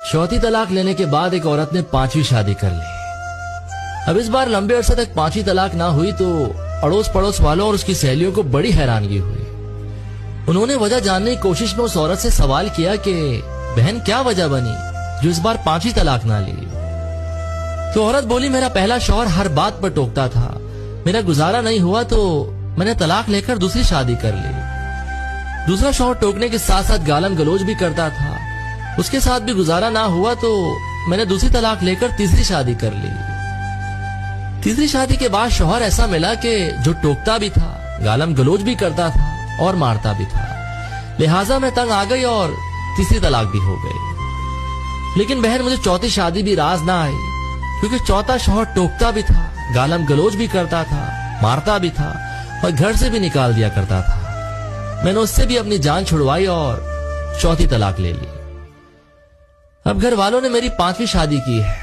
चौथी तलाक लेने के बाद एक औरत ने पांचवी शादी कर ली। अब इस बार लंबे अरसे तक पांचवी तलाक ना हुई तो अड़ोस पड़ोस वालों और उसकी सहेलियों को बड़ी हैरानगी हुई। उन्होंने वजह जानने की कोशिश में उस औरत से सवाल किया कि बहन क्या वजह बनी जो इस बार पांचवी तलाक ना ली। तो औरत बोली, मेरा पहला शौहर हर बात पर टोकता था, मेरा गुजारा नहीं हुआ तो मैंने तलाक लेकर दूसरी शादी कर ली। दूसरा शौहर टोकने के साथ साथ गालन गलोच भी करता था, उसके साथ भी गुजारा ना हुआ तो मैंने दूसरी तलाक लेकर तीसरी शादी कर ली। तीसरी शादी के बाद शौहर ऐसा मिला कि जो टोकता भी था, गालम गलोच भी करता था और मारता भी था। लिहाजा मैं तंग आ गई और तीसरी तलाक भी हो गई। लेकिन बहन मुझे चौथी शादी भी राज ना आई, क्योंकि चौथा शौहर टोकता भी था, गालम गलोच भी करता था, मारता भी था और घर से भी निकाल दिया करता था। मैंने उससे भी अपनी जान छुड़वाई और चौथी तलाक ले ली। अब घर वालों ने मेरी पांचवी शादी की है।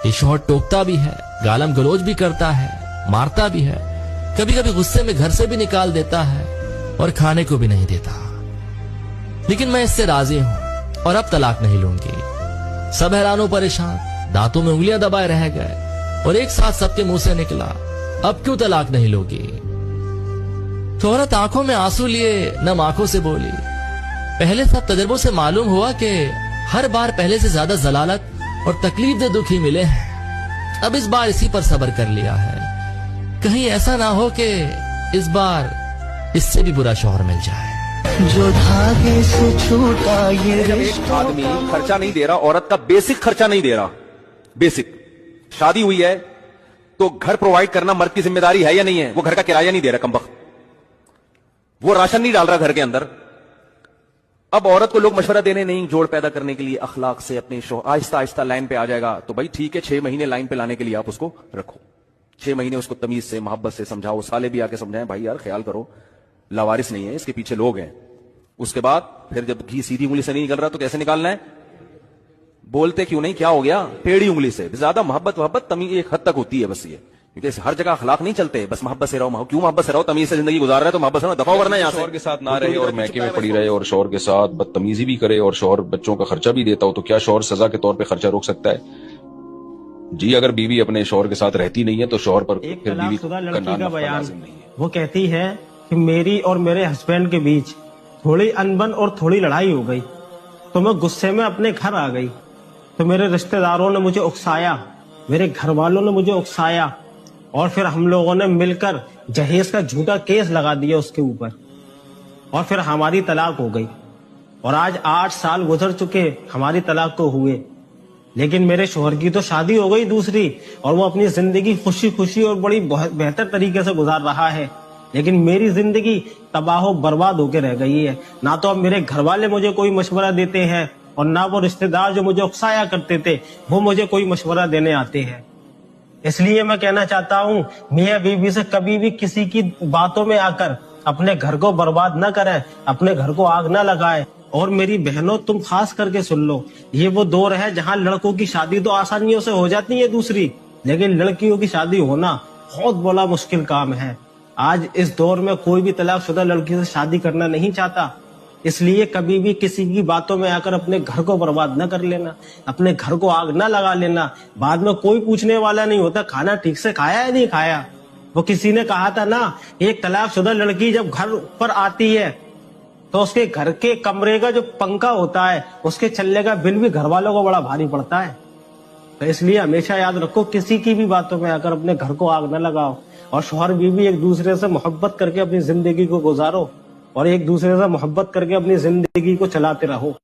ये शौहर टोकता भी है, गालम गलोच भी करता है, मारता भी है, कभी कभी गुस्से में घर से भी निकाल देता है और खाने को भी नहीं देता। लेकिन मैं इससे राजी हूं और अब तलाक नहीं लूंगी। सब हैरानों परेशान, दांतों में उंगलियां दबाए रह गए और एक साथ सबके मुंह से निकला, अब क्यों तलाक नहीं लोगी? तो औरत आंखों में आंसू लिए नम आंखों से बोली, पहले सब तजर्बों से मालूम हुआ कि हर बार पहले से ज्यादा जलालत और तकलीफ दे दुखी मिले हैं। अब इस बार इसी पर सब्र कर लिया है, कहीं ऐसा ना हो कि इस बार इससे भी बुरा शौहर मिल जाए। जो धागे से छूटा ये एक आदमी खर्चा नहीं दे रहा, औरत का बेसिक खर्चा नहीं दे रहा, बेसिक शादी हुई है तो घर प्रोवाइड करना मर्द की जिम्मेदारी है या नहीं है? वो घर का किराया नहीं दे रहा कमबख्त, वो राशन नहीं डाल रहा घर के अंदर। अब औरत को लोग मशवरा देने नहीं, जोड़ पैदा करने के लिए अखलाक से अपने आहिस्ता आहिस्ता लाइन पे आ जाएगा। तो भाई ठीक है, 6 महीने लाइन पे लाने के लिए आप उसको रखो, 6 महीने उसको तमीज से मोहब्बत से समझाओ, साले भी आके समझाएं भाई यार ख्याल करो, लावारिस नहीं है, इसके पीछे लोग हैं। उसके बाद फिर जब घी सीधी उंगली से नहीं निकल रहा तो कैसे निकालना है? बोलते क्यों नहीं, क्या हो गया? टेढ़ी उंगली से। ज्यादा मोहब्बत तमीज एक हद तक होती है बस ये, क्योंकि हर जगह अखलाक नहीं चलते, बस मोहब्बत से रहो। क्यों मोहब्बत से रहो? तमीज से जिंदगी गुजार रहे तो मोहब्बत से रहो, दफा वरना यहाँ से। शौहर के साथ ना रहे और मैके में पड़ी रहे और शौहर के साथ बदतमीजी भी करे और शौहर बच्चों का खर्चा भी देता हो, तो क्या शौहर सजा के तौर पे खर्चा रोक सकता है? जी, अगर बीवी अपने शौहर के साथ रहती नहीं है तो शौहर पर एक फिर बीवी तलाकशुदा का लड़की नाम का बयान, लाजिम नहीं है। वो कहती है कि मेरी और मेरे हस्बैंड के बीच थोड़ी अनबन और थोड़ी लड़ाई हो गई तो मैं गुस्से में अपने घर आ गई। तो मेरे रिश्तेदारों ने मुझे उकसाया, मेरे घर वालों ने मुझे उकसाया और फिर हम लोगों ने मिलकर जहेज का झूठा केस लगा दिया उसके ऊपर और फिर हमारी तलाक हो गई। और आज 8 साल गुजर चुके हमारी तलाक को हुए, लेकिन मेरे शौहर की तो शादी हो गई दूसरी और वो अपनी जिंदगी खुशी खुशी और बड़ी बेहतर तरीके से गुजार रहा है। लेकिन मेरी जिंदगी तबाह बर्बाद होकर रह गई है। ना तो अब मेरे घर वाले मुझे कोई मशवरा देते हैं और ना वो रिश्तेदार जो मुझे उकसाया करते थे वो मुझे कोई मशवरा देने आते हैं। इसलिए मैं कहना चाहता हूँ, मियाँ बीवी से कभी भी किसी की बातों में आकर अपने घर को बर्बाद न करें, अपने घर को आग न लगाएं। और मेरी बहनों, तुम खास करके सुन लो, ये वो दौर है जहाँ लड़कों की शादी तो आसानियों से हो जाती है दूसरी, लेकिन लड़कियों की शादी होना बहुत बड़ा मुश्किल काम है। आज इस दौर में कोई भी तलाकशुदा लड़की से शादी करना नहीं चाहता। इसलिए कभी भी किसी की बातों में आकर अपने घर को बर्बाद न कर लेना, अपने घर को आग न लगा लेना। बाद में कोई पूछने वाला नहीं होता खाना ठीक से खाया या नहीं खाया। वो किसी ने कहा था ना, एक तलाकशुदा लड़की जब घर पर आती है तो उसके घर के कमरे का जो पंखा होता है उसके चलने का बिल भी घर वालों को बड़ा भारी पड़ता है। तो इसलिए हमेशा याद रखो, किसी की भी बातों में आकर अपने घर को आग न लगाओ और शौहर बीवी एक दूसरे से मोहब्बत करके अपनी जिंदगी को गुजारो और एक दूसरे से मोहब्बत करके अपनी जिंदगी को चलाते रहो।